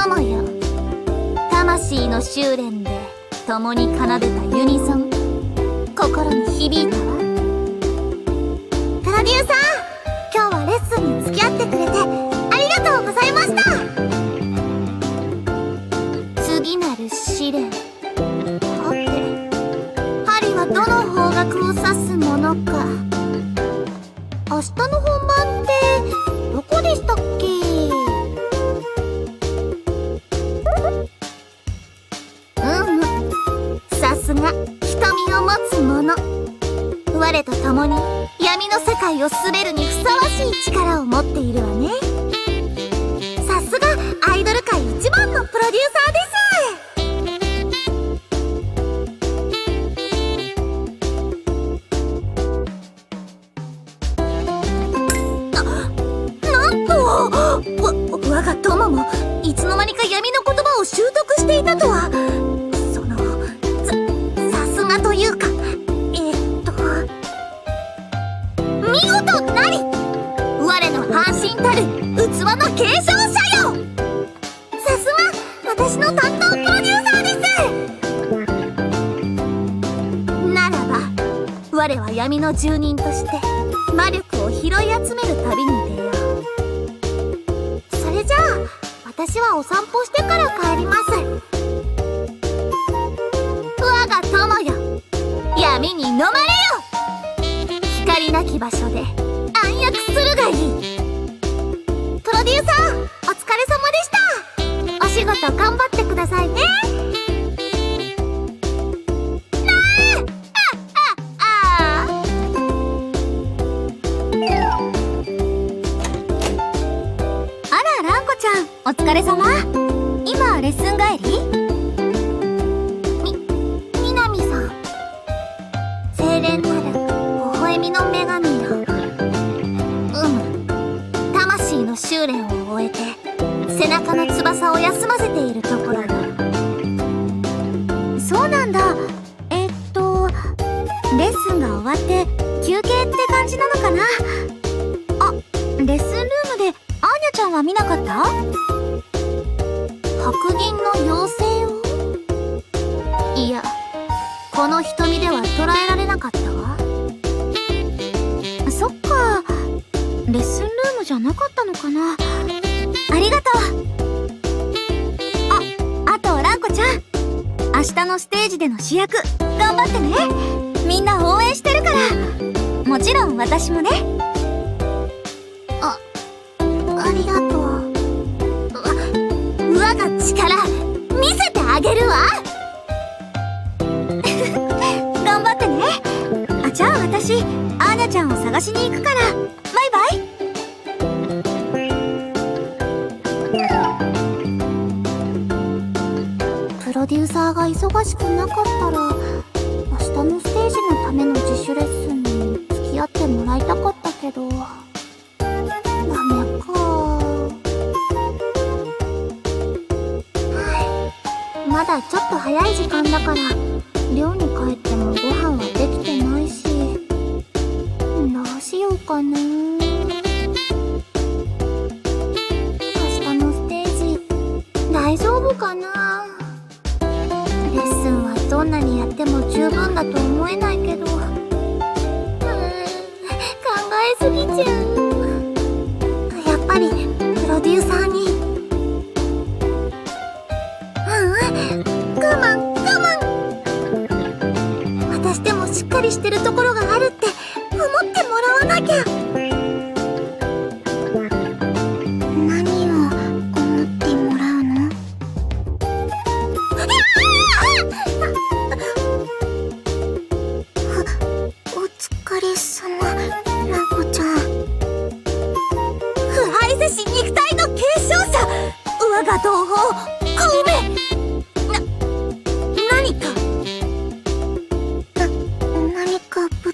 友よ、魂の修練で共に奏でたユニゾン、心に響いたわ。プロデューサー、今日はレッスンに付き合ってくれてありがとうございました。次なる試練、はて、針はどの方角を指すものか。明日の本番ってどこでしたっけ？さすが瞳を持つ者。我と共に闇の世界を滑るにふさわしい力を持っているわね。さすがアイドル界一番のプロデューサーです。なんと我が友もいつの間にか闇の言葉を習得していたとは。さすがというか、見事なり、我の半身たる器の継承者よ。さすが私の担当プロデューサーです。ならば我は闇の住人として魔力を拾い集める旅に出よう。それじゃあ私はお散歩してから帰ります。我が友よ、闇に飲まれよ。光なき場所で暗躍するがいい。プロデューサー、お疲れ様でした。お仕事頑張ってくださいね。あら、ランコちゃん、お疲れ様。今レッスン帰り？みなみさん、清廉なる微笑みの女神よ。魂の修練を終えて背中の翼を休ませているところよ。そうなんだ。レッスンが終わって休憩って感じなのかな。あ、レッスンルームでアーニャちゃんは見なかった？白銀の妖精を？いや、この瞳では捉えられなかったわ。そっか、レッスンルームじゃなかったのかな。ありがとう。あとランコちゃん、明日のステージでの主役頑張ってね。みんな応援してるから。もちろん私もね。ありがとう。我が力見せてあげるわ。頑張ってね。じゃあ私アーニャちゃんを探しに行くから。バイバイ。プロデューサーが忙しくなかったら明日のステージのための自主レッスンに付き合ってもらいたかったけど、ダメか。まだちょっと早い時間だから寮に帰ってもご飯はできてないし、どうしようかな。明日のステージ大丈夫かな。レッスンはどんなにやっても十分だと思えないけど、考えすぎちゃう。やっぱりプロデューサーに。我慢。私でもしっかりしてるところがあるって思ってもらわなきゃ。何を思ってもらうの？お疲れ様、ランコちゃん。腐敗せし肉体の継承者、我が同胞小梅。何かプ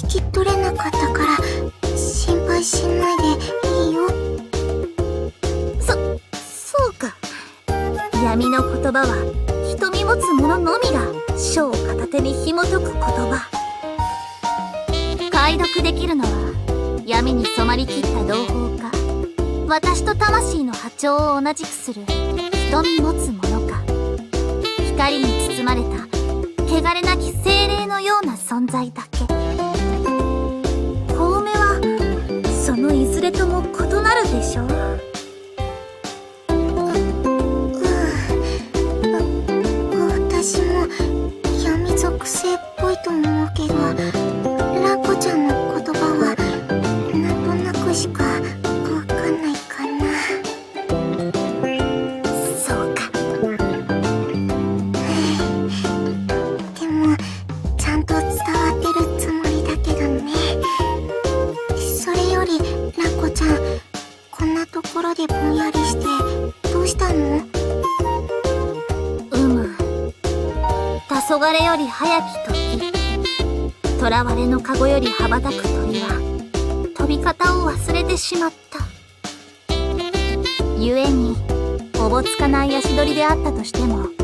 聞き取れなかったから心配しないでいいよ。そうか。闇の言葉は瞳持つ者のみが書を片手に紐解く言葉。解読できるのは闇に染まりきった同胞か、私と魂の波長を同じくする瞳持つ者か、光に包まれた汚れなき精霊のような存在だけ。小梅はそのいずれとも異なるでしょう。私も闇属性っぽいと思うけど、ラコちゃんの言葉はなんとなくしかわかんないかな。そうか。でもちゃんと伝わってるつもりだけどね。それよりラコちゃん、こんなところでぼんやりしてどうしたの？黄昏より早き時、囚われの籠より羽ばたく鳥は飛び方を忘れてしまった。故におぼつかない足取りであったとしても、己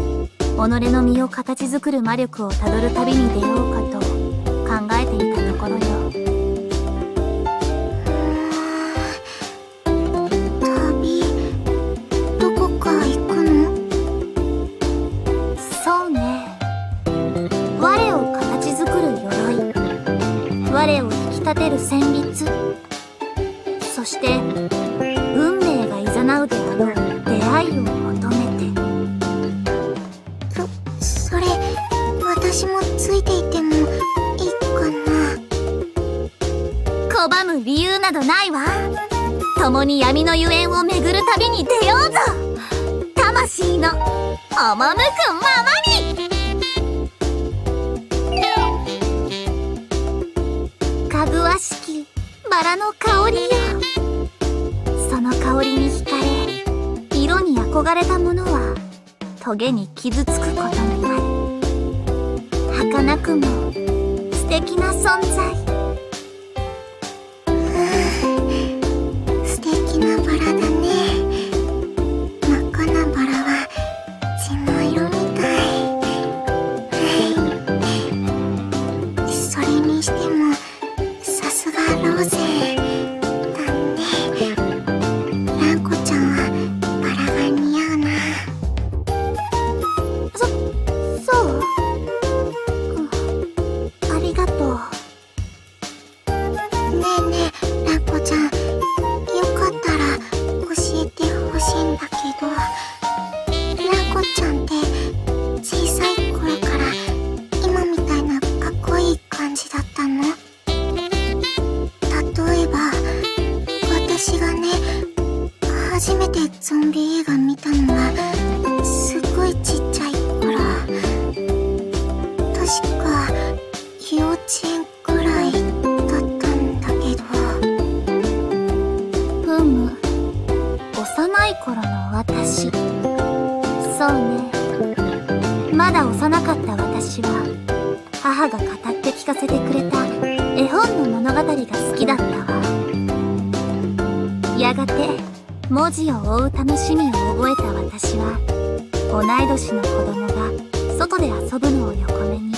の身を形作る魔力をたどる旅に出ようかと考えていたところよ。旅、どこか行くの？そうね。我を形作る鎧、我を引き立てる旋律、そして運命が誘うであろう出会いを求めて。それ、私もついていてもいいかな？拒む理由などないわ。共に闇のゆえんを巡る旅に出ようぞ。魂の赴くままに。かぐわしきバラの香りよ。その香りに惹かれ、色に憧れた者はトゲに傷つくことになる。儚くも素敵な存在。素敵なバラだね。真っ赤なバラは血の色みたい。それにしてもさすがローゼだね。ランコちゃんはバラが似合うな。そう、ありがとう。ねえねえ、ランコちゃん、よかったら教えてほしいんだけど、ランコちゃんって小さい頃から今みたいなかっこいい感じだったの？例えば私がね、初めてゾンビ映画見たのはすっごいちっちゃい頃。確か幼稚園くらいだったんだけど。ふむ、幼い頃の私。そうね。まだ幼かった私は母が語って聞かせてくれた絵本の物語が好きだったわ。やがて文字を追う楽しみを覚えた私は、同い年の子供が外で遊ぶのを横目に、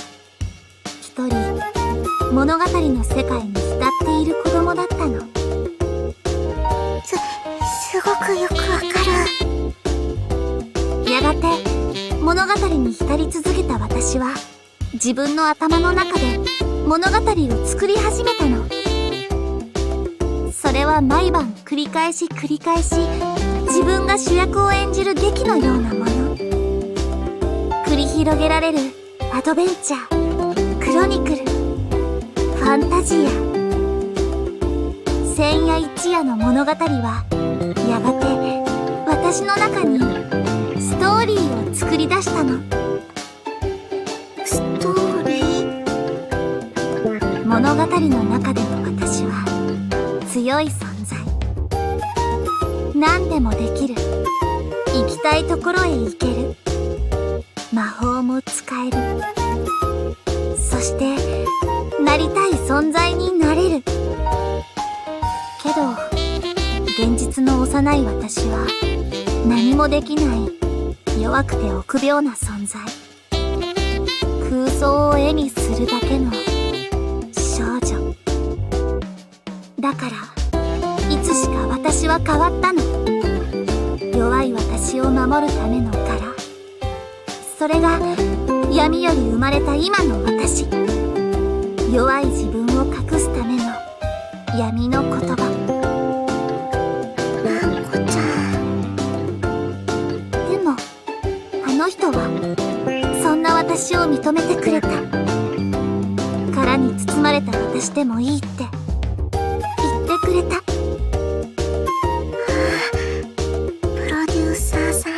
一人物語の世界に浸っている子供だったの。すごくよくわかる。やがて物語に浸り続けた私は、自分の頭の中で物語を作り始めたの。それは毎晩繰り返し繰り返し、自分が主役を演じる劇のようなもの。繰り広げられるアドベンチャー、クロニクル、ファンタジア。千夜一夜の物語はやがて私の中にストーリーを作り出したの。ストーリー？物語の中での私は強い存在。何でもできる。行きたいところへ行ける。魔法も使える。そしてなりたい存在になれる。けど現実の幼い私は何もできない弱くて臆病な存在、空想を絵にするだけの少女だから、いつしか私は変わったの。弱い私を守るための殻、それが闇より生まれた今の私。弱い自分を隠すための闇の言葉。蘭子ちゃん。でもあの人はそんな私を認めてくれた。殻に包まれた私でもいいって言ってくれた。プロデューサーさん。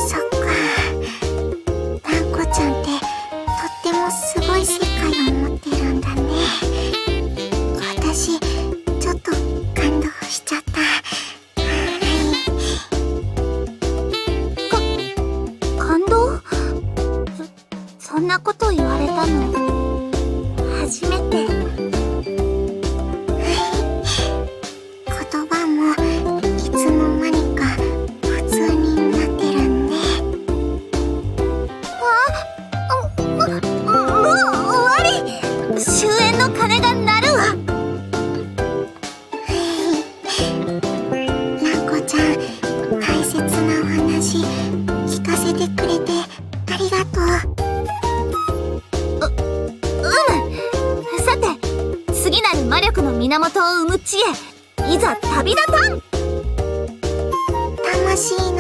そっか。蘭子ちゃんってとってもすごい世界を持ってるんだね。私ちょっと感動しちゃった。感動？そんなこと言われたの初めて。言葉もいつの間にか普通になってるね。もう終わり。終焉の鐘が鳴るわ。蘭子ちゃん、大切なお話聞かせてくれてありがとう。さて、次なる魔力の源を生む地へいざ旅立たん。魂の